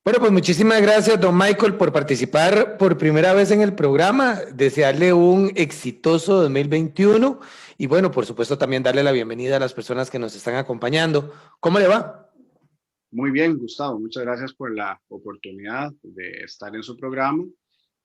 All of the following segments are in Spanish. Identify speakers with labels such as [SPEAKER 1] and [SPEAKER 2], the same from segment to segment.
[SPEAKER 1] Bueno, pues muchísimas gracias, don Michael, por participar por primera vez en el programa. Desearle un exitoso 2021 y bueno, por supuesto también darle la bienvenida a las personas que nos están acompañando. ¿Cómo le va?
[SPEAKER 2] Muy bien, Gustavo, muchas gracias por la oportunidad de estar en su programa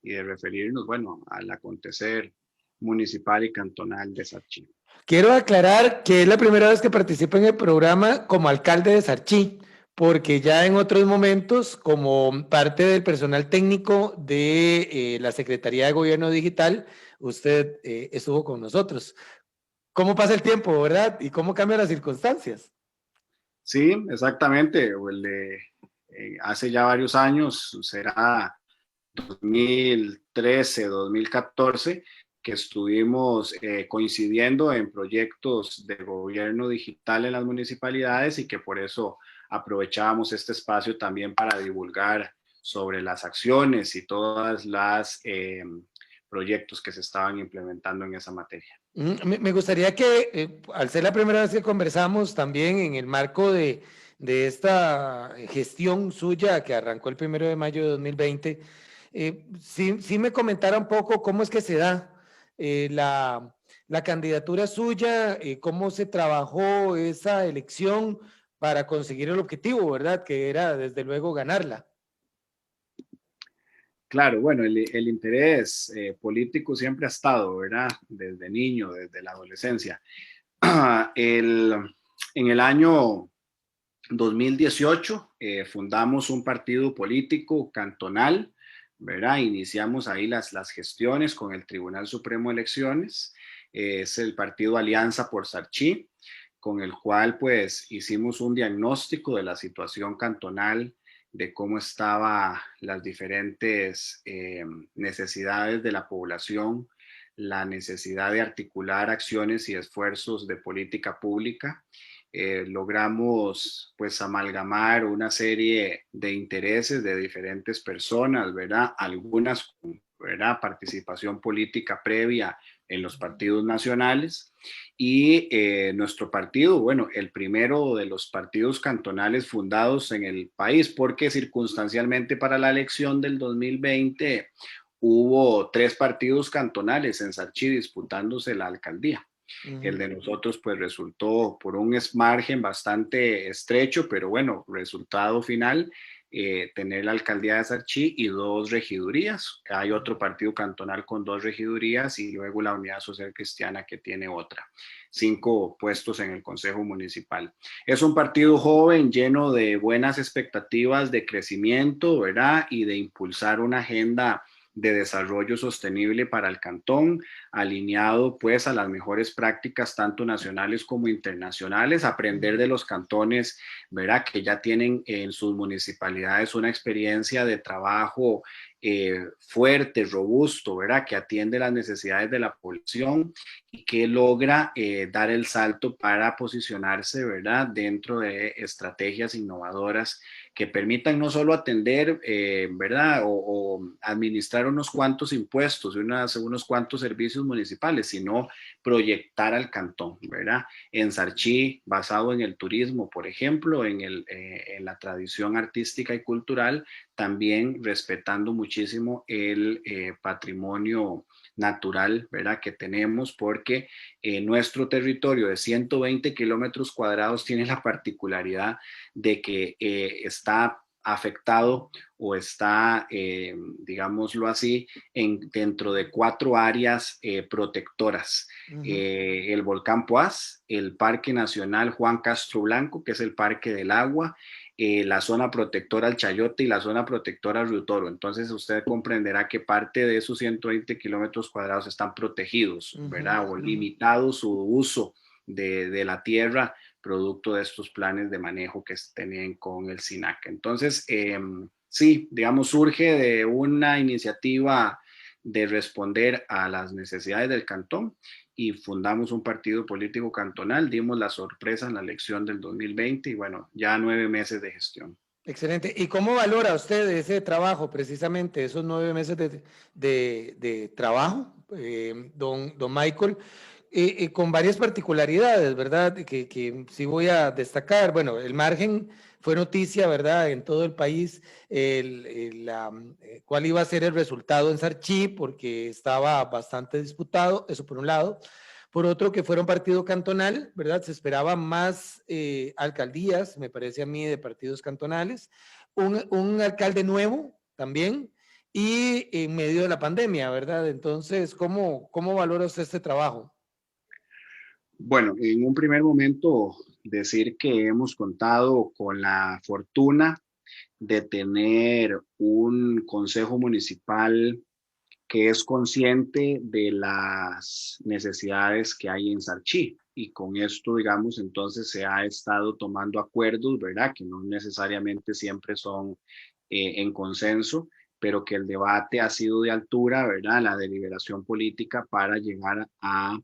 [SPEAKER 2] y de referirnos, bueno, al acontecer municipal y cantonal de Sarchí.
[SPEAKER 1] Quiero aclarar que es la primera vez que participo en el programa como alcalde de Sarchí, porque ya en otros momentos, como parte del personal técnico de la Secretaría de Gobierno Digital, usted estuvo con nosotros. ¿Cómo pasa el tiempo, verdad? ¿Y cómo cambian las circunstancias?
[SPEAKER 2] Sí, exactamente, hace ya varios años, será 2013, 2014, que estuvimos coincidiendo en proyectos de gobierno digital en las municipalidades y que por eso aprovechábamos este espacio también para divulgar sobre las acciones y todas las proyectos que se estaban implementando en esa materia.
[SPEAKER 1] Me gustaría que, al ser la primera vez que conversamos, también en el marco de esta gestión suya que arrancó el 1 de mayo de 2020, sí me comentara un poco cómo es que se da la candidatura suya, cómo se trabajó esa elección para conseguir el objetivo, ¿verdad? Que era, desde luego, ganarla.
[SPEAKER 2] Claro, bueno, el interés político siempre ha estado, ¿verdad? Desde niño, desde la adolescencia. El, en el año 2018 fundamos un partido político cantonal, ¿verdad? Iniciamos ahí las gestiones con el Tribunal Supremo de Elecciones, es el partido Alianza por Sarchí, con el cual pues hicimos un diagnóstico de la situación cantonal, de cómo estaban las diferentes necesidades de la población, la necesidad de articular acciones y esfuerzos de política pública. Logramos pues amalgamar una serie de intereses de diferentes personas, ¿verdad? Algunas, ¿verdad? Participación política previa en los partidos nacionales y nuestro partido, bueno, el primero de los partidos cantonales fundados en el país, porque circunstancialmente para la elección del 2020 hubo 3 partidos cantonales en Sarchí disputándose la alcaldía. El
[SPEAKER 1] Ujú.
[SPEAKER 2] de nosotros pues resultó por un margen bastante estrecho, pero bueno, resultado final, tener la alcaldía de Sarchí y 2 regidurías. Hay otro partido cantonal con 2 regidurías y luego la Unidad Social Cristiana que tiene otra. 5 puestos en el Consejo Municipal. Es un partido joven, lleno de buenas expectativas de crecimiento, ¿verdad? Y de impulsar una agenda de desarrollo sostenible para el cantón, alineado pues a las mejores prácticas tanto nacionales como internacionales, aprender de los cantones, ¿verdad? Que ya tienen en sus municipalidades una experiencia de trabajo fuerte, robusto, ¿verdad? Que atiende las necesidades de la población y que logra dar el salto para posicionarse, ¿verdad? Dentro de estrategias innovadoras que permitan no solo atender, ¿verdad? O administrar unos cuantos impuestos y unos cuantos servicios municipales, sino proyectar al cantón, ¿verdad? En Sarchí, basado en el turismo, por ejemplo, en la tradición artística y cultural, también respetando muchísimo el patrimonio natural, ¿verdad? Que tenemos, porque nuestro territorio de 120 kilómetros cuadrados tiene la particularidad de que está afectado o está, digámoslo así, dentro de 4 áreas protectoras.
[SPEAKER 1] Ujú.
[SPEAKER 2] El volcán Poás, el Parque Nacional Juan Castro Blanco, que es el Parque del Agua, la zona protectora El Chayote y la zona protectora Río Toro. Entonces usted comprenderá que parte de esos 120 kilómetros cuadrados están protegidos,
[SPEAKER 1] Ujú.
[SPEAKER 2] ¿verdad? O limitado su uso de la tierra producto de estos planes de manejo que tenían con el SINAC. Entonces, sí, digamos, surge de una iniciativa de responder a las necesidades del cantón y fundamos un partido político cantonal, dimos la sorpresa en la elección del 2020 y bueno, ya 9 meses de gestión.
[SPEAKER 1] Excelente. ¿Y cómo valora usted ese trabajo, precisamente, esos 9 meses de trabajo, don Michael, con varias particularidades, ¿verdad? Que sí voy a destacar. Bueno, el margen fue noticia, ¿verdad?, en todo el país cuál iba a ser el resultado en Sarchí, porque estaba bastante disputado, eso por un lado. Por otro, que fuera un partido cantonal, ¿verdad? Se esperaba más alcaldías, me parece a mí, de partidos cantonales. Un alcalde nuevo también, y en medio de la pandemia, ¿verdad? Entonces, ¿cómo valora usted este trabajo?
[SPEAKER 2] Bueno, en un primer momento decir que hemos contado con la fortuna de tener un consejo municipal que es consciente de las necesidades que hay en Sarchí. Y con esto, digamos, entonces se ha estado tomando acuerdos, ¿verdad? Que no necesariamente siempre son en consenso, pero que el debate ha sido de altura, ¿verdad? La deliberación política para llegar a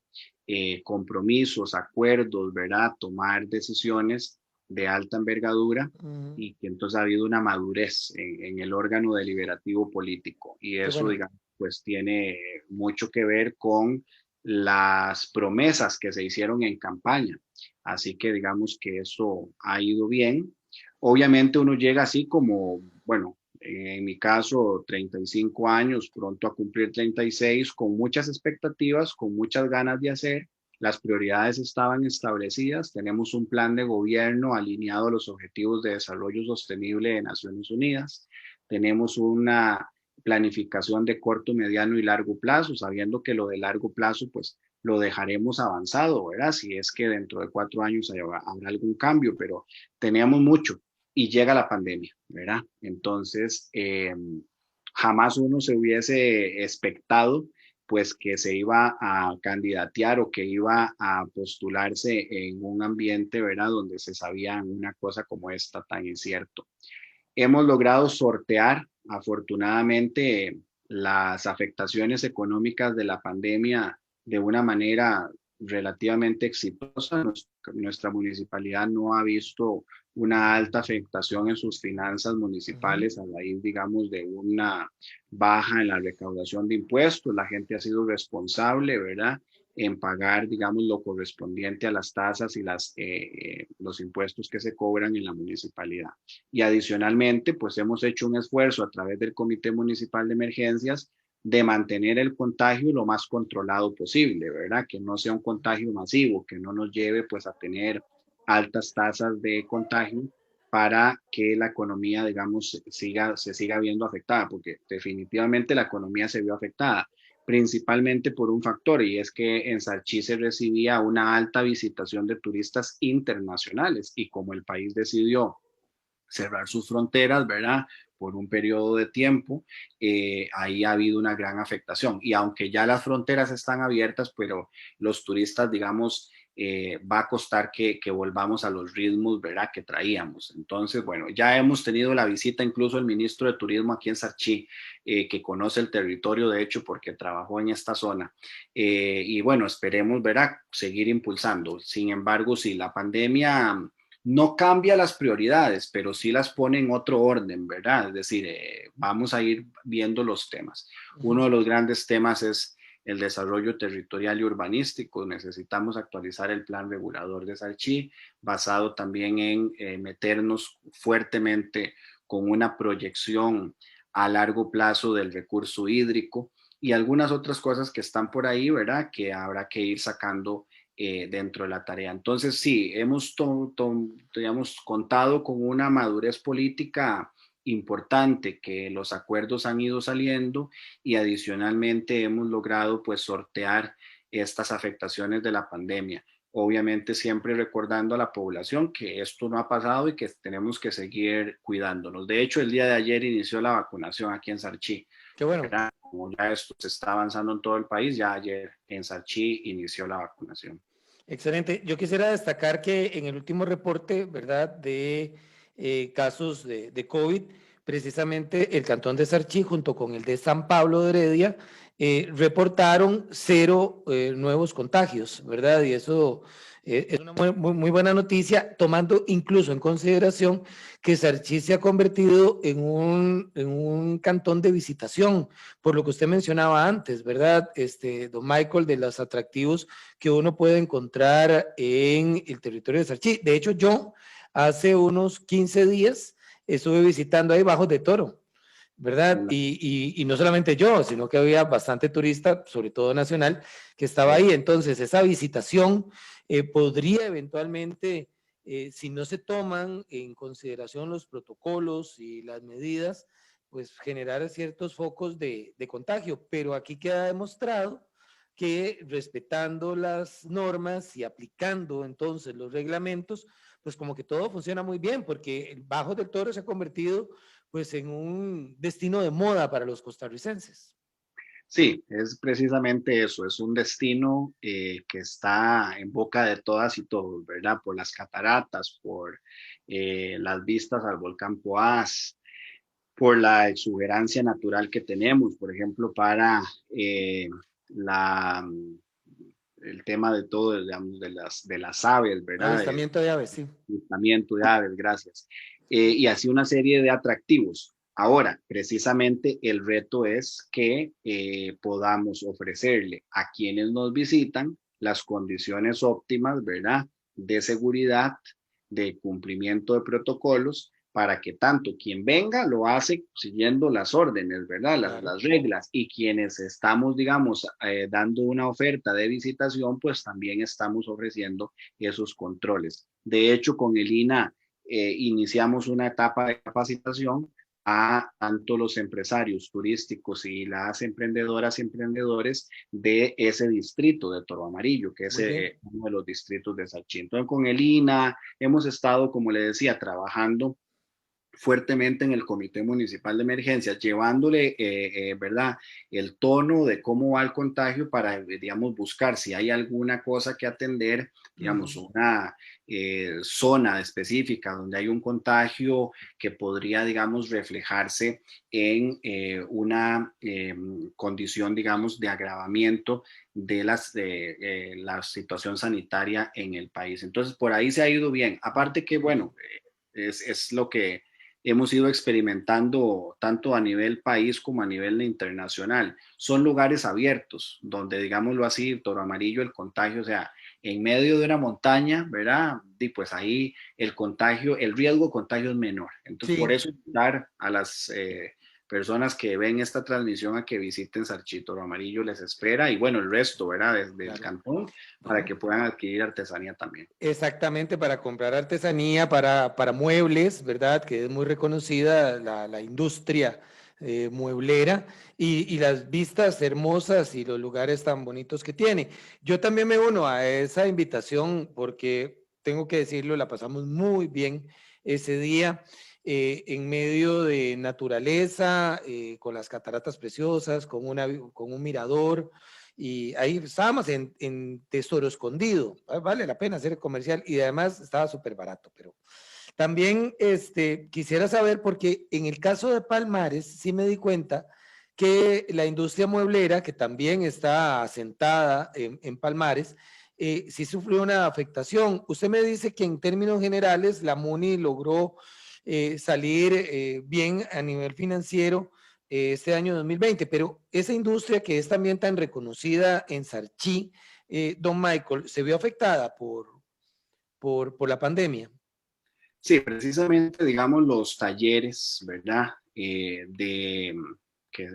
[SPEAKER 2] compromisos, acuerdos, ¿verdad? Tomar decisiones de alta envergadura y que entonces ha habido una madurez en el órgano deliberativo político. Y
[SPEAKER 1] Qué
[SPEAKER 2] eso,
[SPEAKER 1] bueno.
[SPEAKER 2] digamos, pues tiene mucho que ver con las promesas que se hicieron en campaña. Así que digamos que eso ha ido bien. Obviamente uno llega así como, bueno, en mi caso, 35 años, pronto a cumplir 36, con muchas expectativas, con muchas ganas de hacer. Las prioridades estaban establecidas. Tenemos un plan de gobierno alineado a los Objetivos de Desarrollo Sostenible de Naciones Unidas. Tenemos una planificación de corto, mediano y largo plazo, sabiendo que lo de largo plazo, pues lo dejaremos avanzado, ¿verdad? Si es que dentro de 4 años habrá algún cambio, pero teníamos mucho y llega la pandemia, ¿verdad? Entonces, jamás uno se hubiese expectado pues que se iba a candidatear o que iba a postularse en un ambiente, ¿verdad? Donde se sabía una cosa como esta tan incierto. Hemos logrado sortear, afortunadamente, las afectaciones económicas de la pandemia de una manera relativamente exitosa. Nuestra municipalidad no ha visto una alta afectación en sus finanzas municipales a raíz, digamos, de una baja en la recaudación de impuestos. La gente ha sido responsable, ¿verdad?, en pagar, digamos, lo correspondiente a las tasas y los impuestos que se cobran en la municipalidad. Y adicionalmente, pues hemos hecho un esfuerzo a través del Comité Municipal de Emergencias de mantener el contagio lo más controlado posible, ¿verdad? Que no sea un contagio masivo, que no nos lleve pues a tener altas tasas de contagio para que la economía, digamos, se siga viendo afectada, porque definitivamente la economía se vio afectada, principalmente por un factor, y es que en Sarchí se recibía una alta visitación de turistas internacionales, y como el país decidió cerrar sus fronteras, ¿verdad? Por un periodo de tiempo, ahí ha habido una gran afectación. Y aunque ya las fronteras están abiertas, pero los turistas, digamos, va a costar que volvamos a los ritmos, ¿verdad?, que traíamos. Entonces, bueno, ya hemos tenido la visita incluso del ministro de Turismo aquí en Sarchí, que conoce el territorio, de hecho, porque trabajó en esta zona. Y bueno, esperemos, ¿verdad?, seguir impulsando. Sin embargo, si la pandemia no cambia las prioridades, pero sí las pone en otro orden, ¿verdad? Es decir, vamos a ir viendo los temas. Uno de los grandes temas es el desarrollo territorial y urbanístico. Necesitamos actualizar el plan regulador de Sarchí, basado también en meternos fuertemente con una proyección a largo plazo del recurso hídrico y algunas otras cosas que están por ahí, ¿verdad?, que habrá que ir sacando dentro de la tarea. Entonces, sí, hemos digamos, contado con una madurez política importante, que los acuerdos han ido saliendo y adicionalmente hemos logrado pues sortear estas afectaciones de la pandemia. Obviamente siempre recordando a la población que esto no ha pasado y que tenemos que seguir cuidándonos. De hecho, el día de ayer inició la vacunación aquí en Sarchí,
[SPEAKER 1] Qué bueno.
[SPEAKER 2] ¿verdad? Como ya esto se está avanzando en todo el país, ya ayer en Sarchí inició la vacunación.
[SPEAKER 1] Excelente. Yo quisiera destacar que en el último reporte, ¿verdad?, de casos de COVID, precisamente el Cantón de Sarchí junto con el de San Pablo de Heredia reportaron 0 nuevos contagios, ¿verdad? Y eso es una muy buena noticia, tomando incluso en consideración que Sarchí se ha convertido en un cantón de visitación, por lo que usted mencionaba antes, ¿verdad? Don Michael, de los atractivos que uno puede encontrar en el territorio de Sarchí. De hecho, yo hace unos 15 días estuve visitando ahí Bajos de Toro, ¿verdad? Y no solamente yo, sino que había bastante turista, sobre todo nacional, que estaba ahí. Entonces, esa visitación podría eventualmente, si no se toman en consideración los protocolos y las medidas, pues generar ciertos focos de contagio. Pero aquí queda demostrado que respetando las normas y aplicando entonces los reglamentos, pues como que todo funciona muy bien, porque el Bajo del Toro se ha convertido pues en un destino de moda para los costarricenses.
[SPEAKER 2] Sí, es precisamente eso, es un destino que está en boca de todas y todos, ¿verdad? Por las cataratas, por las vistas al volcán Poás, por la exuberancia natural que tenemos, por ejemplo, para eh, la, el tema de todo, digamos, de las aves, ¿verdad?
[SPEAKER 1] Avistamiento de aves, sí.
[SPEAKER 2] Avistamiento de aves, gracias. Y así una serie de atractivos. Ahora, precisamente el reto es que podamos ofrecerle a quienes nos visitan las condiciones óptimas, ¿verdad? De seguridad, de cumplimiento de protocolos, para que tanto quien venga lo hace siguiendo las órdenes, ¿verdad?
[SPEAKER 1] Claro.
[SPEAKER 2] Las reglas, y quienes estamos, digamos, dando una oferta de visitación, pues también estamos ofreciendo esos controles. De hecho, con el INA iniciamos una etapa de capacitación a tanto los empresarios turísticos y las emprendedoras y emprendedores de ese distrito de Toro Amarillo, que es
[SPEAKER 1] Muy bien.
[SPEAKER 2] uno de los distritos de Sachí. Entonces, con el INA hemos estado, como le decía, trabajando fuertemente en el Comité Municipal de Emergencias, llevándole, ¿verdad?, el tono de cómo va el contagio para, digamos, buscar si hay alguna cosa que atender, digamos, una zona específica donde hay un contagio que podría, digamos, reflejarse en una condición, digamos, de agravamiento de la situación sanitaria en el país. Entonces, por ahí se ha ido bien. Aparte que, bueno, es lo que hemos ido experimentando tanto a nivel país como a nivel internacional. Son lugares abiertos, donde, digámoslo así, Toro Amarillo, el contagio, o sea, en medio de una montaña, ¿verdad? Y pues ahí el contagio, el riesgo de contagio es menor. Entonces, por
[SPEAKER 1] Sí,
[SPEAKER 2] eso dar a las personas que ven esta transmisión a que visiten Sarchí, Toro Amarillo les espera, y bueno, el resto, ¿verdad? Desde el
[SPEAKER 1] claro.
[SPEAKER 2] cantón, para que puedan adquirir artesanía también.
[SPEAKER 1] Exactamente, para comprar artesanía, para muebles, ¿verdad? Que es muy reconocida la industria mueblera y las vistas hermosas y los lugares tan bonitos que tiene. Yo también me uno a esa invitación porque tengo que decirlo, la pasamos muy bien ese día en medio de naturaleza, con las cataratas preciosas, con un mirador y ahí estábamos en Tesoro Escondido, vale la pena hacer el comercial y además estaba súper barato, pero también quisiera saber, porque en el caso de Palmares sí me di cuenta que la industria mueblera, que también está asentada en Palmares, sí sufrió una afectación. Usted me dice que en términos generales la MUNI logró salir bien a nivel financiero este año 2020, pero esa industria que es también tan reconocida en Sarchí, don Michael, se vio afectada por la pandemia.
[SPEAKER 2] Sí, precisamente, digamos, los talleres, ¿verdad? Que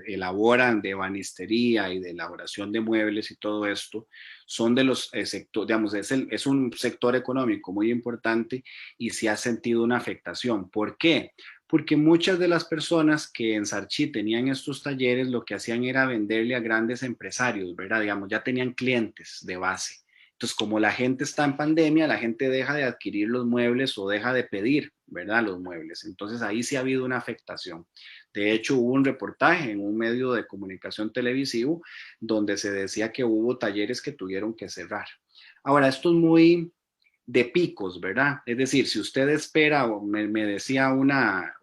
[SPEAKER 2] elaboran de ebanistería y de elaboración de muebles y todo esto, son de los sectores, digamos, es un sector económico muy importante y se ha sentido una afectación. ¿Por qué? Porque muchas de las personas que en Sarchí tenían estos talleres lo que hacían era venderle a grandes empresarios, ¿verdad? Digamos, ya tenían clientes de base. Entonces, como la gente está en pandemia, la gente deja de adquirir los muebles o deja de pedir, ¿verdad? Los muebles. Entonces, ahí sí ha habido una afectación. De hecho, hubo un reportaje en un medio de comunicación televisivo donde se decía que hubo talleres que tuvieron que cerrar. Ahora, esto es muy de picos, ¿verdad? Es decir, si usted espera, o me decía una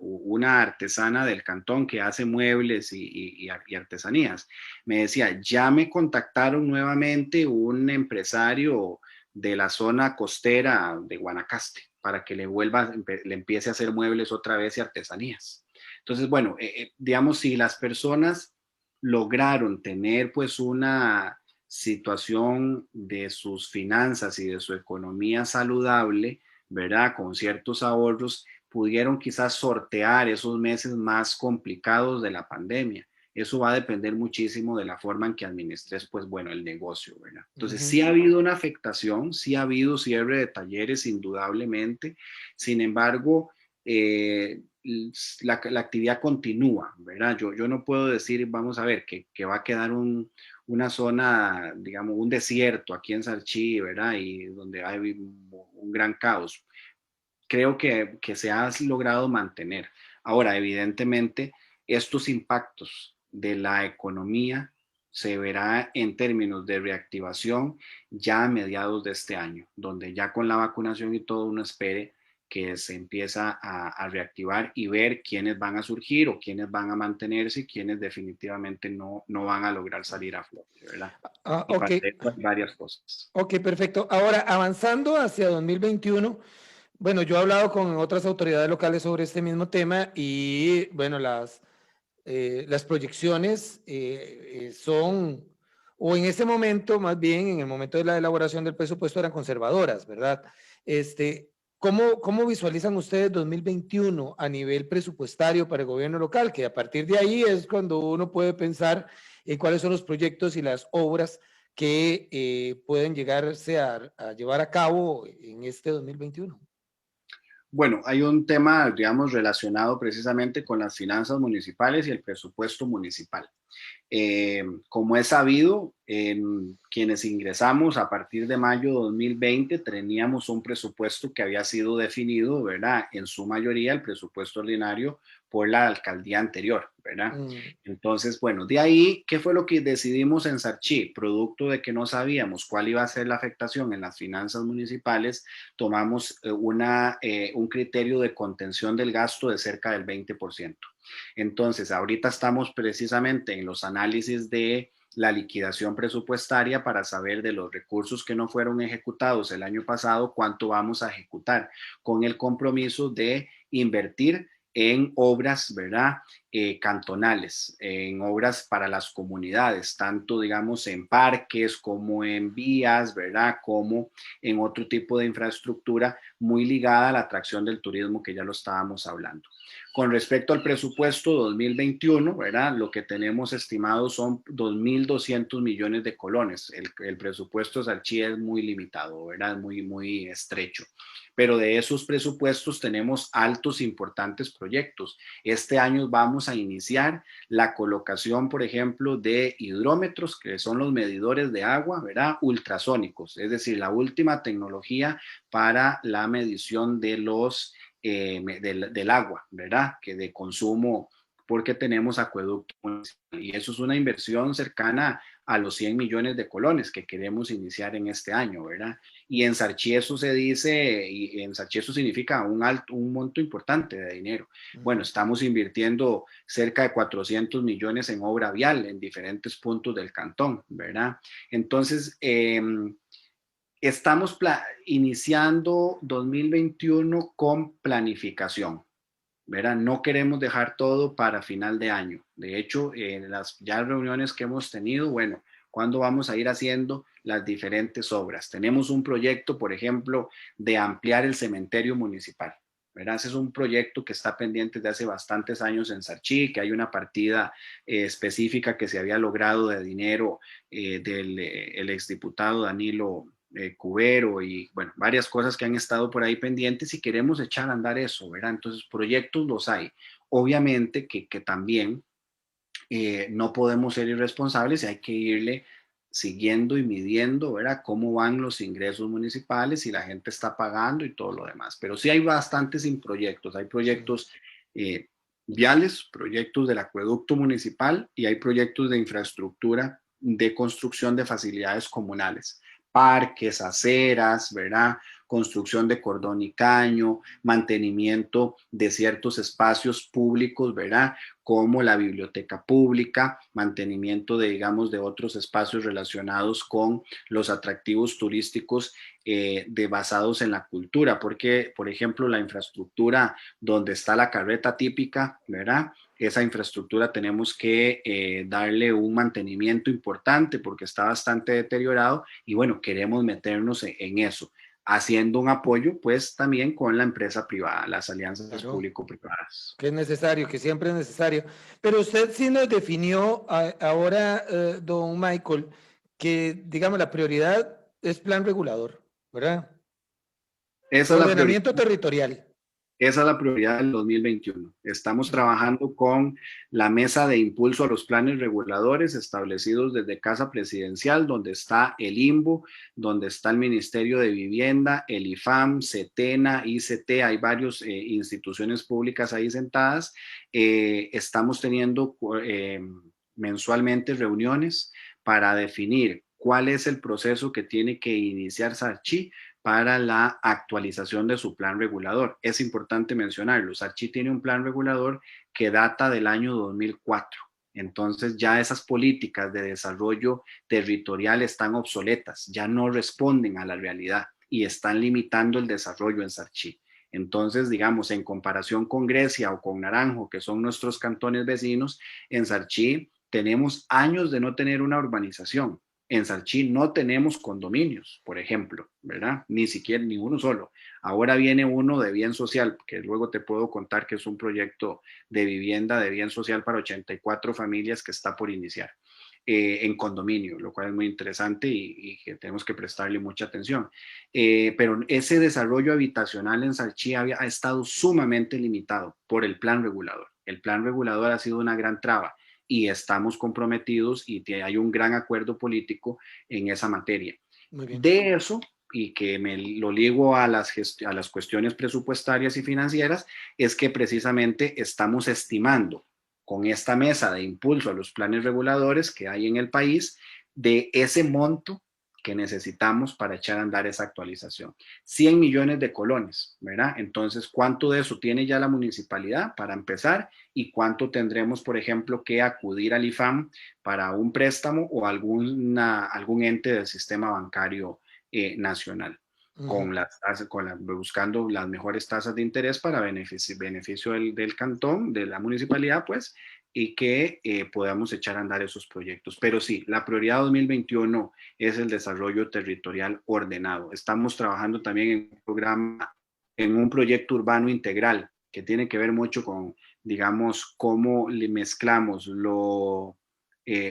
[SPEAKER 2] artesana del cantón que hace muebles y artesanías, me decía, ya me contactaron nuevamente un empresario de la zona costera de Guanacaste para que le empiece a hacer muebles otra vez y artesanías. Entonces, bueno, digamos, si las personas lograron tener pues una situación de sus finanzas y de su economía saludable, ¿verdad? Con ciertos ahorros, pudieron quizás sortear esos meses más complicados de la pandemia. Eso va a depender muchísimo de la forma en que administres, pues bueno, el negocio, ¿verdad? Entonces,
[SPEAKER 1] Ujú.
[SPEAKER 2] sí ha habido una afectación, sí ha habido cierre de talleres, indudablemente. Sin embargo, eh, la actividad continúa, ¿verdad? Yo no puedo decir, vamos a ver, que va a quedar una zona, digamos, un desierto aquí en Sarchí, ¿verdad? Y donde hay un gran caos. Creo que se ha logrado mantener. Ahora, evidentemente, estos impactos de la economía se verá en términos de reactivación ya a mediados de este año, donde ya con la vacunación y todo uno espere que se empieza a reactivar y ver quiénes van a surgir o quiénes van a mantenerse y quiénes definitivamente no van a lograr salir a flote, ¿verdad?
[SPEAKER 1] Ah,
[SPEAKER 2] Y
[SPEAKER 1] ok,
[SPEAKER 2] para eso hay varias cosas.
[SPEAKER 1] ok, perfecto. Ahora, avanzando hacia 2021, bueno, yo he hablado con otras autoridades locales sobre este mismo tema y, bueno, las proyecciones son, o en ese momento, más bien, en el momento de la elaboración del presupuesto eran conservadoras, ¿verdad? ¿Cómo visualizan ustedes 2021 a nivel presupuestario para el gobierno local? Que a partir de ahí es cuando uno puede pensar en cuáles son los proyectos y las obras que pueden llegarse a llevar a cabo en este 2021.
[SPEAKER 2] Bueno, hay un tema, digamos, relacionado precisamente con las finanzas municipales y el presupuesto municipal. Como es sabido, quienes ingresamos a partir de mayo de 2020 teníamos un presupuesto que había sido definido, ¿verdad? En su mayoría el presupuesto ordinario por la alcaldía anterior, ¿verdad?
[SPEAKER 1] Mm.
[SPEAKER 2] Entonces, bueno, de ahí, ¿qué fue lo que decidimos en Sarchí? Producto de que no sabíamos cuál iba a ser la afectación en las finanzas municipales, tomamos un criterio de contención del gasto de cerca del 20%. Entonces, ahorita estamos precisamente en los análisis de la liquidación presupuestaria para saber de los recursos que no fueron ejecutados el año pasado, cuánto vamos a ejecutar, con el compromiso de invertir en obras, ¿verdad? Cantonales, en obras para las comunidades, tanto, digamos, en parques como en vías, ¿verdad? Como en otro tipo de infraestructura muy ligada a la atracción del turismo, que ya lo estábamos hablando. Con respecto al presupuesto 2021, ¿verdad? Lo que tenemos estimado son 2.200 millones de colones. El presupuesto de Sarchí es muy limitado, ¿verdad? Muy estrecho. Pero de esos presupuestos tenemos altos, importantes proyectos. Este año vamos a iniciar la colocación, por ejemplo, de hidrómetros, que son los medidores de agua, ¿verdad? Ultrasónicos, es decir, la última tecnología para la medición de del agua, ¿verdad? Que de consumo, porque tenemos acueducto y eso es una inversión cercana a los 100 millones de colones que queremos iniciar en este año, ¿verdad? Y en Sarchí eso se dice, y en Sarchí eso significa un monto importante de dinero. Bueno, estamos invirtiendo cerca de 400 millones en obra vial en diferentes puntos del cantón, ¿verdad? Entonces, estamos iniciando 2021 con planificación, ¿verdad? No queremos dejar todo para final de año. De hecho, en las ya reuniones que hemos tenido, bueno, ¿cuándo vamos a ir haciendo las diferentes obras? Tenemos un proyecto, por ejemplo, de ampliar el cementerio municipal, ¿verdad? Ese es un proyecto que está pendiente de hace bastantes años en Sarchí, que hay una partida específica que se había logrado de dinero del el exdiputado Danilo Cubero y bueno, varias cosas que han estado por ahí pendientes y queremos echar a andar eso, ¿verdad? Entonces, proyectos los hay. Obviamente que también no podemos ser irresponsables y hay que irle siguiendo y midiendo, ¿verdad? Cómo van los ingresos municipales, si la gente está pagando y todo lo demás. Pero sí hay bastantes proyectos. Hay
[SPEAKER 1] Sí.
[SPEAKER 2] proyectos viales, proyectos del acueducto municipal y hay proyectos de infraestructura de construcción de facilidades comunales, parques, aceras, ¿verdad? Construcción de cordón y caño, mantenimiento de ciertos espacios públicos, ¿verdad? Como la biblioteca pública, mantenimiento de, digamos, de otros espacios relacionados con los atractivos turísticos basados en la cultura, porque, por ejemplo, la infraestructura donde está la carreta típica, ¿verdad? Esa infraestructura tenemos que darle un mantenimiento importante porque está bastante deteriorado y bueno, queremos meternos en eso. haciendo un apoyo pues también con la empresa privada, las alianzas
[SPEAKER 1] Claro,
[SPEAKER 2] público-privadas.
[SPEAKER 1] que es necesario, que siempre es necesario. Pero usted sí nos definió ahora, don Michael, que, digamos, la prioridad es plan regulador, ¿verdad?
[SPEAKER 2] Esa es la prioridad.
[SPEAKER 1] Ordenamiento territorial.
[SPEAKER 2] Esa es la prioridad del 2021. Estamos
[SPEAKER 1] Ujú.
[SPEAKER 2] trabajando con la mesa de impulso a los planes reguladores establecidos desde Casa Presidencial, donde está el INBU, donde está el Ministerio de Vivienda, el IFAM, CETENA, ICT, hay varias instituciones públicas ahí sentadas. Estamos teniendo mensualmente reuniones para definir cuál es el proceso que tiene que iniciar Sarchi para la actualización de su plan regulador. Es importante mencionarlo, Sarchi tiene un plan regulador que data del año 2004. Entonces ya esas políticas de desarrollo territorial están obsoletas, ya no responden a la realidad y están limitando el desarrollo en Sarchi. Entonces, digamos, en comparación con Grecia o con Naranjo, que son nuestros cantones vecinos, en Sarchi tenemos años de no tener una urbanización. En Salchí no tenemos condominios, por ejemplo, ¿verdad? Ni siquiera, ni uno solo. Ahora viene uno de bien social, que luego te puedo contar que es un proyecto de vivienda de bien social para 84 familias que está por iniciar en condominio, lo cual es muy interesante y que tenemos que prestarle mucha atención. Pero ese desarrollo habitacional en Salchí ha estado sumamente limitado por el plan regulador. El plan regulador ha sido una gran traba y estamos comprometidos y hay un gran acuerdo político en esa materia.
[SPEAKER 1] Muy bien.
[SPEAKER 2] De eso, y que me lo ligo a las cuestiones presupuestarias y financieras, es que precisamente estamos estimando con esta mesa de impulso a los planes reguladores que hay en el país de ese monto que necesitamos para echar a andar esa actualización. 100 millones de colones, ¿verdad? Entonces, ¿cuánto de eso tiene ya la municipalidad para empezar? ¿Y cuánto tendremos, por ejemplo, que acudir al IFAM para un préstamo o algún ente del sistema bancario nacional?
[SPEAKER 1] Ujú.
[SPEAKER 2] Buscando las mejores tasas de interés para beneficio del cantón, de la municipalidad, pues, y que podamos echar a andar esos proyectos. Pero sí, la prioridad 2021 es el desarrollo territorial ordenado. Estamos trabajando también en un proyecto urbano integral que tiene que ver mucho con, digamos, cómo le mezclamos lo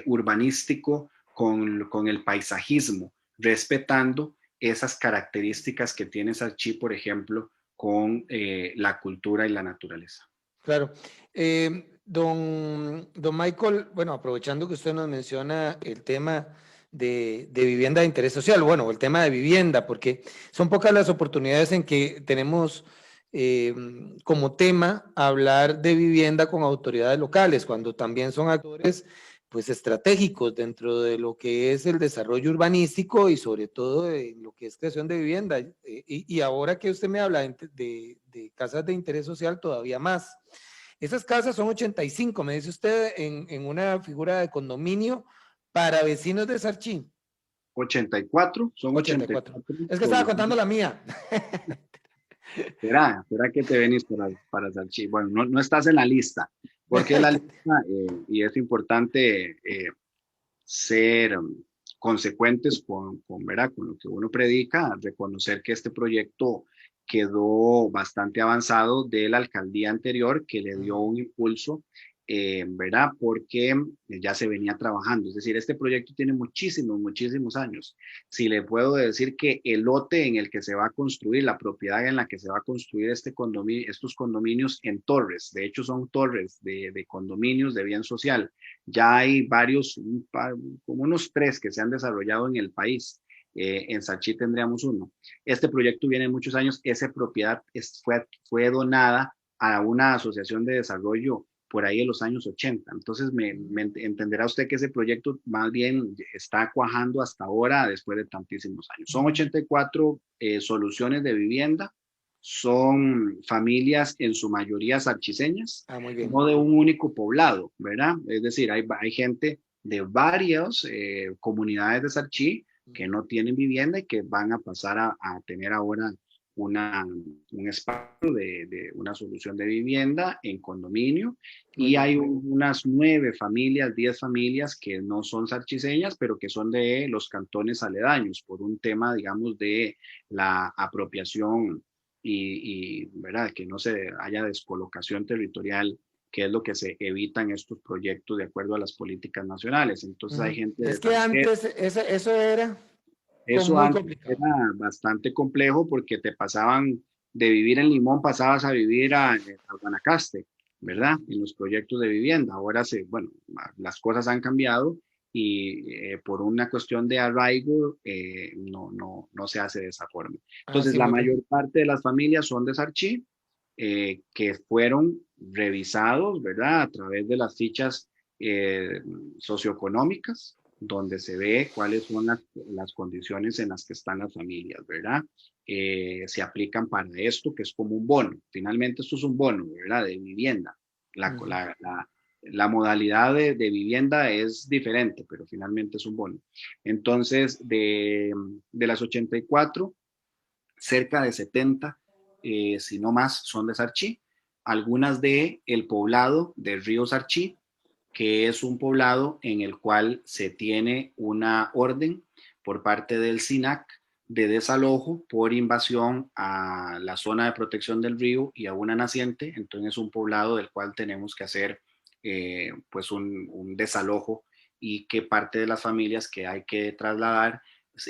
[SPEAKER 2] urbanístico con el paisajismo, respetando esas características que tiene Sarchi, por ejemplo, con la cultura y la naturaleza.
[SPEAKER 1] Claro. Don Michael, bueno, aprovechando que usted nos menciona el tema de vivienda de interés social, bueno, el tema de vivienda, porque son pocas las oportunidades en que tenemos eh, como tema hablar de vivienda con autoridades locales, cuando también son actores pues estratégicos dentro de lo que es el desarrollo urbanístico y sobre todo de lo que es creación de vivienda. Y ahora que usted me habla de casas de interés social, todavía más. Esas casas son 85, me dice usted, en una figura de condominio para vecinos de Sarchín.
[SPEAKER 2] 84, son
[SPEAKER 1] 84.
[SPEAKER 2] 84
[SPEAKER 1] Es que estaba contando
[SPEAKER 2] soluciones.
[SPEAKER 1] la mía.
[SPEAKER 2] ¿Será que te venís para Salchi? Bueno, no estás en la lista, porque la lista, y es importante ser consecuentes ¿verdad? Con lo que uno predica, reconocer que este proyecto quedó bastante avanzado de la alcaldía anterior que le dio un impulso, ¿verdad? Porque ya se venía trabajando. Es decir, este proyecto tiene muchísimos años. Si le puedo decir que el lote en el que se va a construir, la propiedad en la que se va a construir estos condominios en torres, de hecho son torres de condominios de bien social, ya hay varios, como unos 3 que se han desarrollado en el país. En Sachi tendríamos uno. Este proyecto viene de muchos años. Esa propiedad fue donada a una asociación de desarrollo por ahí en los años 80. Entonces, me entenderá usted que ese proyecto más bien está cuajando hasta ahora, después de tantísimos años. Son 84 soluciones de vivienda, son familias en su mayoría sarchiseñas,
[SPEAKER 1] Ah, muy bien.
[SPEAKER 2] no de un único poblado, ¿verdad? Es decir, hay gente de varias comunidades de Sarchí que no tienen vivienda y que van a pasar a tener ahora un espacio de una solución de vivienda en condominio,
[SPEAKER 1] Muy
[SPEAKER 2] y
[SPEAKER 1] bien.
[SPEAKER 2] hay unas 9 familias, 10 familias que no son sarchiseñas, pero que son de los cantones aledaños por un tema, digamos, de la apropiación ¿verdad? Que no se haya descolocación territorial, que es lo que se evita en estos proyectos de acuerdo a las políticas nacionales. Entonces hay gente de
[SPEAKER 1] Es que
[SPEAKER 2] Salcedo.
[SPEAKER 1] antes eso era
[SPEAKER 2] Eso
[SPEAKER 1] muy
[SPEAKER 2] antes
[SPEAKER 1] complicado.
[SPEAKER 2] era bastante complejo porque te pasaban de vivir en Limón, pasabas a vivir a Guanacaste, ¿verdad? En los proyectos de vivienda. Ahora bueno, las cosas han cambiado y por una cuestión de arraigo no se hace de esa forma.
[SPEAKER 1] Ah,
[SPEAKER 2] Entonces,
[SPEAKER 1] sí,
[SPEAKER 2] la
[SPEAKER 1] muy bien.
[SPEAKER 2] mayor parte de las familias son de Sarchí, que fueron revisados, ¿verdad? A través de las fichas socioeconómicas, donde se ve cuáles son las condiciones en las que están las familias, ¿verdad? Se aplican para esto, que es como un bono. Finalmente, esto es un bono, ¿verdad? De vivienda. La,
[SPEAKER 1] Ujú.
[SPEAKER 2] la, la, la modalidad de vivienda es diferente, pero finalmente es un bono. Entonces, de las 84, cerca de 70, si no más, son de Sarchí. Algunas de el poblado de Río Sarchí, que es un poblado en el cual se tiene una orden por parte del SINAC de desalojo por invasión a la zona de protección del río y a una naciente. Entonces es un poblado del cual tenemos que hacer pues un desalojo, y que parte de las familias que hay que trasladar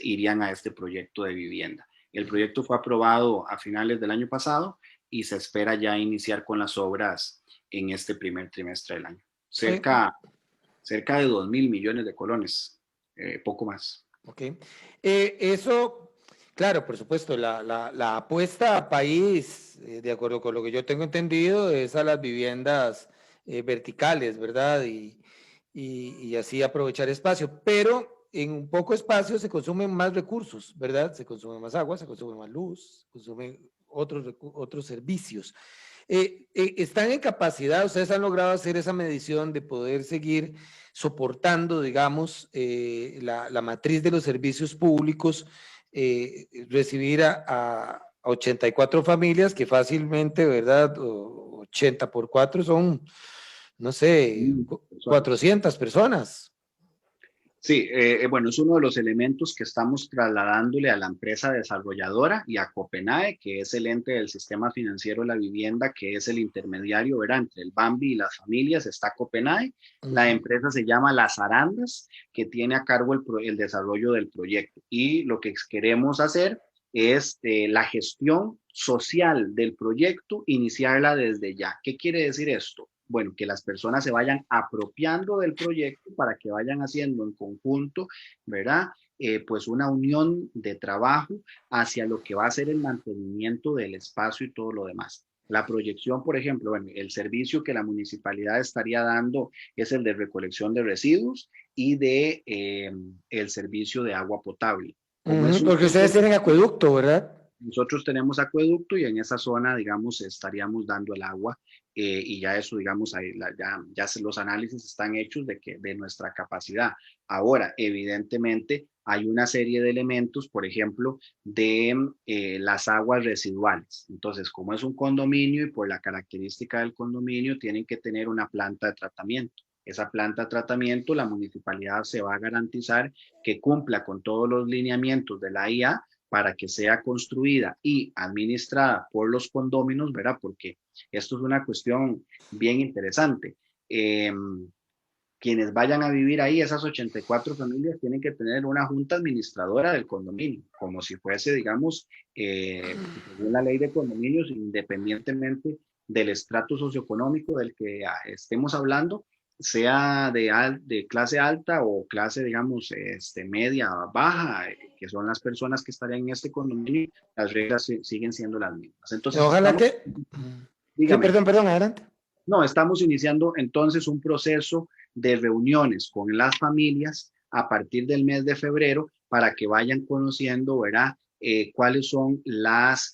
[SPEAKER 2] irían a este proyecto de vivienda. El proyecto fue aprobado a finales del año pasado y se espera ya iniciar con las obras en este primer trimestre del año.
[SPEAKER 1] Eh,
[SPEAKER 2] Cerca de 2.000 millones de colones, poco más.
[SPEAKER 1] ok. Eso, claro, por supuesto, la apuesta a país, de acuerdo con lo que yo tengo entendido, es a las viviendas verticales, ¿verdad? Y así aprovechar espacio, pero en un poco espacio se consumen más recursos, ¿verdad? Se consume más agua, se consume más luz, se consumen otros servicios. ¿Están en capacidad, ustedes han logrado hacer esa medición de poder seguir soportando, digamos, la matriz de los servicios públicos, recibir a 84 familias que fácilmente, ¿verdad? 80 por 4 son, no sé,
[SPEAKER 2] Personas.
[SPEAKER 1] 400 personas.
[SPEAKER 2] Sí, bueno, es uno de los elementos que estamos trasladándole a la empresa desarrolladora y a Copenae, que es el ente del sistema financiero de la vivienda, que es el intermediario, ¿verdad? Entre el Bambi y las familias está Copenae. La
[SPEAKER 1] Ujú.
[SPEAKER 2] empresa se llama Las Arandas, que tiene a cargo el desarrollo del proyecto. Y lo que queremos hacer es la gestión social del proyecto, iniciarla desde ya. ¿Qué quiere decir esto? Bueno, que las personas se vayan apropiando del proyecto para que vayan haciendo en conjunto, ¿verdad? Pues una unión de trabajo hacia lo que va a ser el mantenimiento del espacio y todo lo demás. La proyección, por ejemplo, bueno, el servicio que la municipalidad estaría dando es el de recolección de residuos y de el servicio de agua potable. Como es
[SPEAKER 1] Ujú,
[SPEAKER 2] un
[SPEAKER 1] porque ustedes tienen acueducto, ¿verdad?
[SPEAKER 2] nosotros tenemos acueducto y en esa zona, digamos, estaríamos dando el agua, y ya eso, digamos, ahí los análisis están hechos de nuestra capacidad. Ahora, evidentemente, hay una serie de elementos, por ejemplo, de las aguas residuales. Entonces, como es un condominio y por la característica del condominio, tienen que tener una planta de tratamiento. Esa planta de tratamiento, la municipalidad se va a garantizar que cumpla con todos los lineamientos de la IA para que sea construida y administrada por los condóminos, ¿verdad? Porque esto es una cuestión bien interesante. Eh, Quienes vayan a vivir ahí, esas 84 familias, tienen que tener una junta administradora del condominio, como si fuese, digamos, según la ley de condominios, independientemente del estrato socioeconómico del que estemos hablando, sea de clase alta o clase, digamos, media, baja, que son las personas que estarían en este condominio, las reglas siguen siendo las mismas. Entonces,
[SPEAKER 1] Ojalá
[SPEAKER 2] estamos,
[SPEAKER 1] que... Sí,
[SPEAKER 2] dígame.
[SPEAKER 1] perdón, adelante.
[SPEAKER 2] No, estamos iniciando entonces un proceso de reuniones con las familias a partir del mes de febrero para que vayan conociendo, ¿verdad? Cuáles son las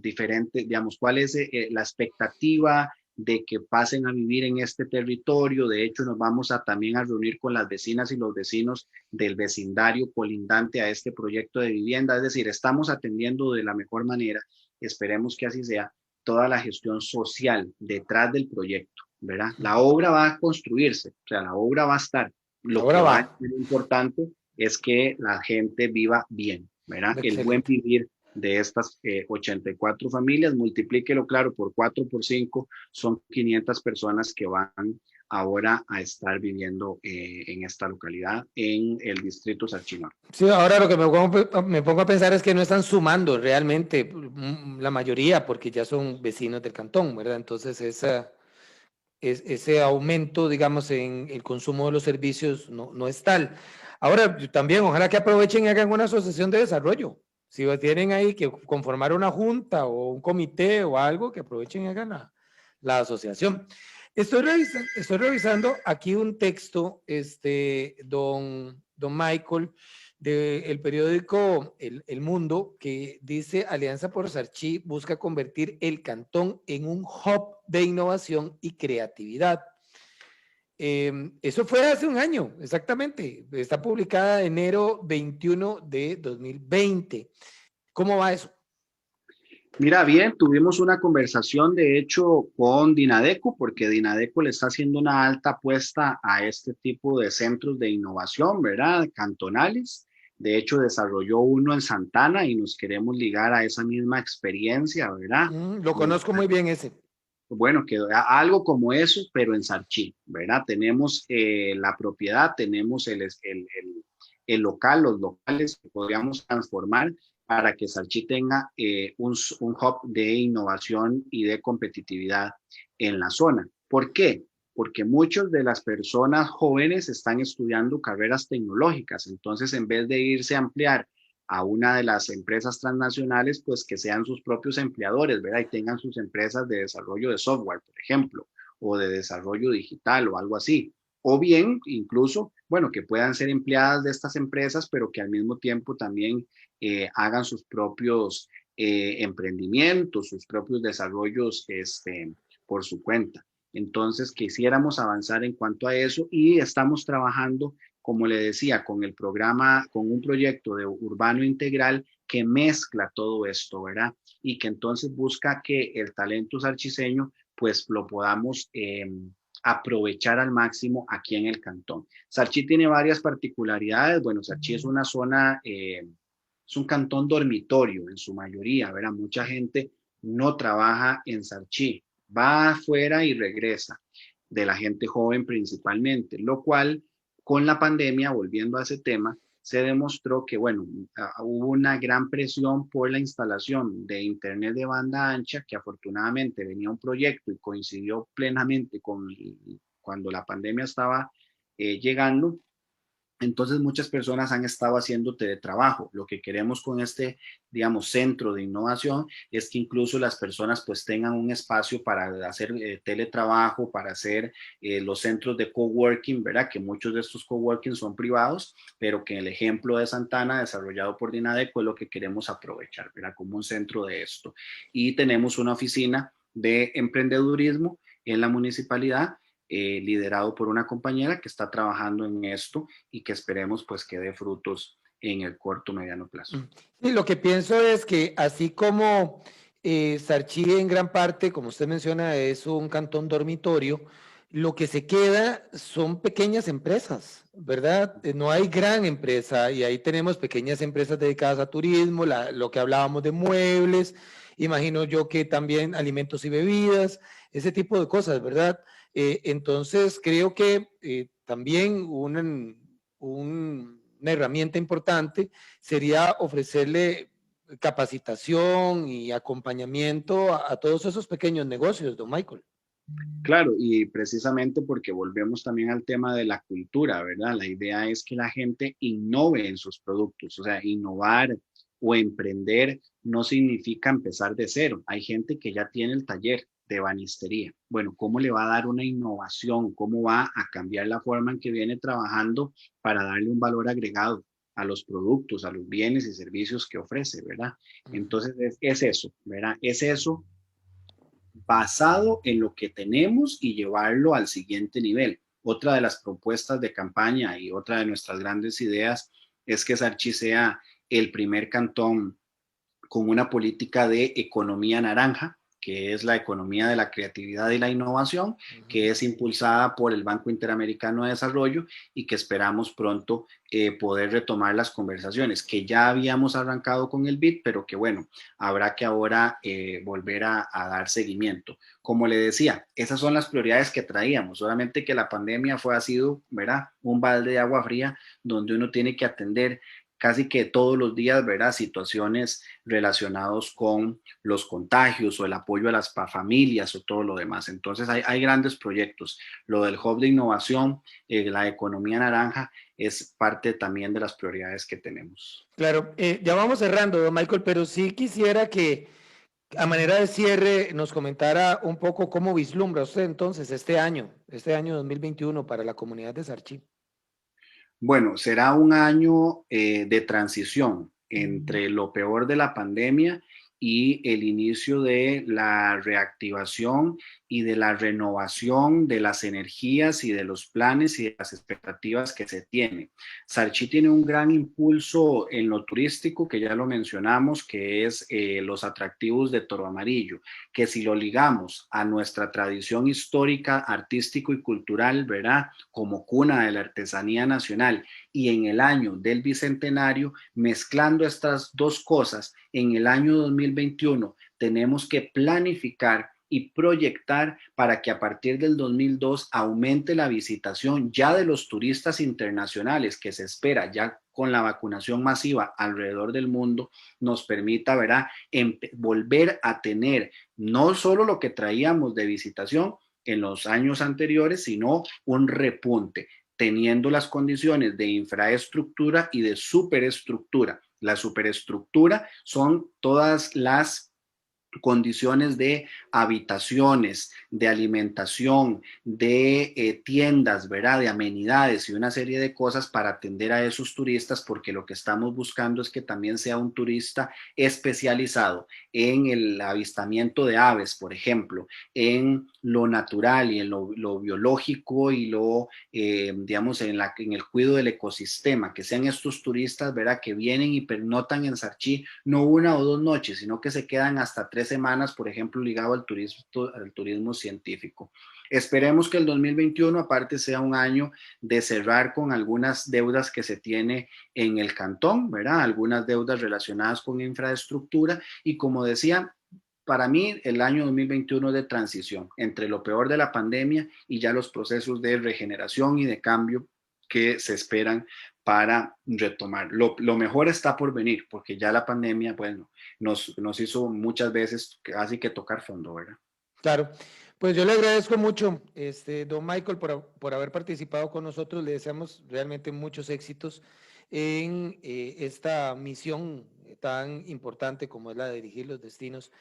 [SPEAKER 2] diferentes, digamos, cuál es la expectativa de que pasen a vivir en este territorio. De hecho, nos vamos a también a reunir con las vecinas y los vecinos del vecindario colindante a este proyecto de vivienda. Es decir, estamos atendiendo de la mejor manera, esperemos que así sea, toda la gestión social detrás del proyecto, ¿verdad? La obra va a construirse, o sea, la obra va a estar. Lo
[SPEAKER 1] Ahora
[SPEAKER 2] que va a
[SPEAKER 1] va.
[SPEAKER 2] ser importante es que la gente viva bien, ¿verdad? El buen
[SPEAKER 1] Excelente.
[SPEAKER 2] vivir de estas 84 familias, multiplíquelo, claro, por 4, por 5, son 500 personas que van ahora a estar viviendo en esta localidad, en el distrito Sarchinor.
[SPEAKER 1] Sí, ahora lo que me pongo a pensar es que no están sumando realmente la mayoría, porque ya son vecinos del cantón, ¿verdad? Entonces, ese aumento, digamos, en el consumo de los servicios no es tal. Ahora, también, ojalá que aprovechen y hagan una asociación de desarrollo. Si tienen ahí que conformar una junta o un comité o algo, que aprovechen y hagan la asociación. Estoy revisando aquí un texto, don Michael, del periódico El Mundo, que dice: Alianza por Sarchí busca convertir el cantón en un hub de innovación y creatividad. Eso fue hace un año, exactamente. Está publicada enero 21 de 2020. ¿Cómo va eso?
[SPEAKER 2] Mira, bien, tuvimos una conversación de hecho con Dinadeco, porque Dinadeco le está haciendo una alta apuesta a este tipo de centros de innovación, ¿verdad? Cantonales. De hecho, desarrolló uno en Santana y nos queremos ligar a esa misma experiencia, ¿verdad?
[SPEAKER 1] Lo conozco muy bien ese.
[SPEAKER 2] Bueno, que algo como eso, pero en Sarchí, ¿verdad? Tenemos la propiedad, tenemos el local, los locales que podríamos transformar para que Sarchí tenga un hub de innovación y de competitividad en la zona. ¿Por qué? Porque muchas de las personas jóvenes están estudiando carreras tecnológicas, entonces en vez de irse a ampliar a una de las empresas transnacionales, pues que sean sus propios empleadores, ¿verdad? Y tengan sus empresas de desarrollo de software, por ejemplo, o de desarrollo digital o algo así. O bien, incluso, bueno, que puedan ser empleadas de estas empresas, pero que al mismo tiempo también hagan sus propios emprendimientos, sus propios desarrollos por su cuenta. Entonces, quisiéramos avanzar en cuanto a eso y estamos trabajando, como le decía, con el programa, con un proyecto de urbano integral que mezcla todo esto, ¿verdad? Y que entonces busca que el talento sarchiseño, pues lo podamos aprovechar al máximo aquí en el cantón. Sarchí tiene varias particularidades. Bueno, Sarchí es una zona, es un cantón dormitorio en su mayoría, ¿verdad? Mucha gente no trabaja en Sarchí, va afuera y regresa, de la gente joven principalmente, lo cual con la pandemia, volviendo a ese tema, se demostró que, bueno, hubo una gran presión por la instalación de Internet de banda ancha, que afortunadamente venía un proyecto y coincidió plenamente con cuando la pandemia estaba llegando. Entonces muchas personas han estado haciendo teletrabajo. Lo que queremos con este, digamos, centro de innovación es que incluso las personas pues tengan un espacio para hacer teletrabajo, para hacer los centros de coworking, ¿verdad? Que muchos de estos coworking son privados, pero que en el ejemplo de Santana, desarrollado por Dinadeco, es lo que queremos aprovechar, ¿verdad? Como un centro de esto. Y tenemos una oficina de emprendedurismo en la municipalidad, liderado por una compañera que está trabajando en esto y que esperemos pues que dé frutos en el corto mediano plazo.
[SPEAKER 1] Sí, lo que pienso es que así como Sarchí en gran parte, como usted menciona, es un cantón dormitorio, lo que se queda son pequeñas empresas, ¿verdad? No hay gran empresa y ahí tenemos pequeñas empresas dedicadas a turismo, lo que hablábamos de muebles, imagino yo que también alimentos y bebidas, ese tipo de cosas, ¿verdad? Entonces creo que también una herramienta importante sería ofrecerle capacitación y acompañamiento a todos esos pequeños negocios, don Michael.
[SPEAKER 2] Claro, y precisamente porque volvemos también al tema de la cultura, ¿verdad? La idea es que la gente innove en sus productos, o sea, innovar o emprender no significa empezar de cero. Hay gente que ya tiene el taller de banistería. Bueno, ¿cómo le va a dar una innovación? ¿Cómo va a cambiar la forma en que viene trabajando para darle un valor agregado a los productos, a los bienes y servicios que ofrece, ¿verdad? Entonces es eso, ¿verdad? Es eso basado en lo que tenemos y llevarlo al siguiente nivel. Otra de las propuestas de campaña y otra de nuestras grandes ideas es que Sarchi sea el primer cantón con una política de economía naranja, que es la economía de la creatividad y la innovación, que es impulsada por el Banco Interamericano de Desarrollo y que esperamos pronto poder retomar las conversaciones, que ya habíamos arrancado con el BID, pero que bueno, habrá que ahora volver a dar seguimiento. Como le decía, esas son las prioridades que traíamos, solamente que la pandemia ha sido, ¿verdad?, un balde de agua fría donde uno tiene que atender casi que todos los días, ¿verdad?, situaciones relacionadas con los contagios o el apoyo a las familias o todo lo demás. Entonces hay grandes proyectos. Lo del Hub de Innovación, la economía naranja, es parte también de las prioridades que tenemos.
[SPEAKER 1] Claro, ya vamos cerrando, don Michael, pero sí quisiera que a manera de cierre nos comentara un poco cómo vislumbra usted entonces este año 2021 para la comunidad de Sarchi.
[SPEAKER 2] Bueno, será un año de transición entre lo peor de la pandemia y el inicio de la reactivación y de la renovación de las energías y de los planes y de las expectativas que se tienen. Sarchi tiene un gran impulso en lo turístico, que ya lo mencionamos, que es los atractivos de Toro Amarillo, que si lo ligamos a nuestra tradición histórica, artístico y cultural, ¿verdad?, como cuna de la artesanía nacional, y en el año del bicentenario, mezclando estas dos cosas, en el año 2021 tenemos que planificar y proyectar para que a partir del 2002 aumente la visitación ya de los turistas internacionales, que se espera ya con la vacunación masiva alrededor del mundo, nos permita, ¿verdad?, volver a tener no solo lo que traíamos de visitación en los años anteriores, sino un repunte, teniendo las condiciones de infraestructura y de superestructura. La superestructura son todas las condiciones de habitaciones, de alimentación, de tiendas, ¿verdad?, de amenidades y una serie de cosas para atender a esos turistas, porque lo que estamos buscando es que también sea un turista especializado en el avistamiento de aves, por ejemplo, en lo natural y en lo biológico y digamos, en el cuidado del ecosistema, que sean estos turistas, ¿verdad?, que vienen y pernotan en Sarchi no una o dos noches, sino que se quedan hasta 3 semanas, por ejemplo, ligado al turismo científico. Esperemos que el 2021 aparte sea un año de cerrar con algunas deudas que se tiene en el cantón, ¿verdad? Algunas deudas relacionadas con infraestructura y, como decía, para mí el año 2021 es de transición entre lo peor de la pandemia y ya los procesos de regeneración y de cambio que se esperan para retomar. Lo mejor está por venir, porque ya la pandemia, bueno, nos hizo muchas veces casi que tocar fondo, ¿verdad?
[SPEAKER 1] Claro, pues yo le agradezco mucho, don Michael, por haber participado con nosotros. Le deseamos realmente muchos éxitos en esta misión tan importante como es la de dirigir los destinos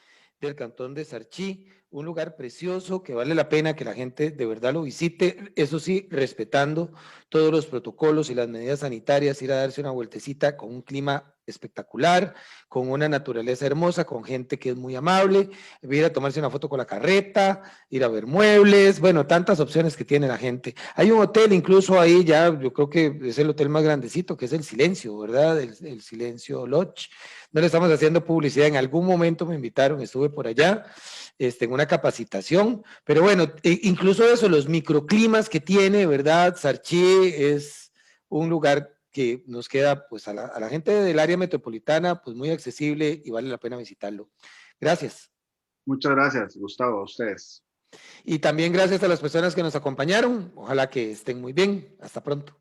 [SPEAKER 1] del Cantón de Sarchi, un lugar precioso que vale la pena que la gente de verdad lo visite, eso sí, respetando todos los protocolos y las medidas sanitarias, ir a darse una vueltecita con un clima espectacular, con una naturaleza hermosa, con gente que es muy amable, ir a tomarse una foto con la carreta, ir a ver muebles, bueno, tantas opciones que tiene la gente. Hay un hotel incluso ahí, ya yo creo que es el hotel más grandecito, que es el Silencio, ¿verdad? El Silencio Lodge. No le estamos haciendo publicidad, en algún momento me invitaron, estuve por allá, en una capacitación, pero bueno, incluso eso, los microclimas que tiene, ¿verdad? Sarchi es un lugar que nos queda pues a la gente del área metropolitana pues muy accesible y vale la pena visitarlo. Gracias.
[SPEAKER 2] Muchas gracias, Gustavo, a ustedes.
[SPEAKER 1] Y también gracias a las personas que nos acompañaron. Ojalá que estén muy bien. Hasta pronto.